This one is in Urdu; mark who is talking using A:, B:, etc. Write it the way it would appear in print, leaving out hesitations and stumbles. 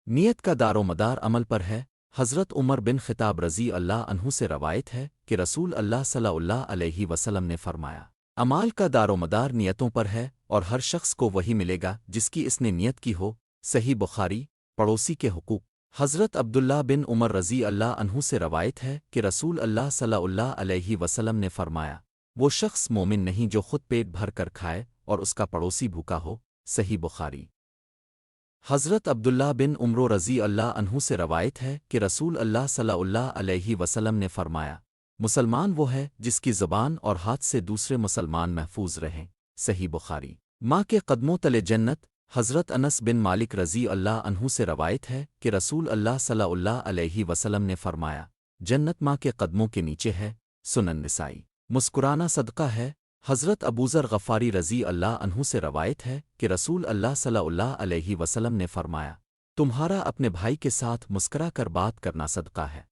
A: نیت کا دار و مدار عمل پر ہے۔ حضرت عمر بن خطاب رضی اللہ عنہ سے روایت ہے کہ رسول اللہ صلی اللہ علیہ وسلم نے فرمایا، اعمال کا دار و مدار نیتوں پر ہے، اور ہر شخص کو وہی ملے گا جس کی اس نے نیت کی ہو۔ صحیح بخاری۔ پڑوسی کے حقوق۔ حضرت عبداللہ بن عمر رضی اللہ عنہ سے روایت ہے کہ رسول اللہ صلی اللہ علیہ وسلم نے فرمایا، وہ شخص مومن نہیں جو خود پیٹ بھر کر کھائے اور اس کا پڑوسی بھوکا ہو۔ صحیح بخاری۔ حضرت عبداللہ بن عمر رضی اللہ عنہ سے روایت ہے کہ رسول اللہ صلی اللہ علیہ وسلم نے فرمایا، مسلمان وہ ہے جس کی زبان اور ہاتھ سے دوسرے مسلمان محفوظ رہیں۔ صحیح بخاری۔ ماں کے قدموں تلے جنت۔ حضرت انس بن مالک رضی اللہ عنہ سے روایت ہے کہ رسول اللہ صلی اللہ علیہ وسلم نے فرمایا، جنت ماں کے قدموں کے نیچے ہے۔ سنن نسائی۔ مسکرانا صدقہ ہے۔ حضرت ابوذر غفاری رضی اللہ عنہ سے روایت ہے کہ رسول اللہ صلی اللہ علیہ وسلم نے فرمایا، تمہارا اپنے بھائی کے ساتھ مسکرا کر بات کرنا صدقہ ہے۔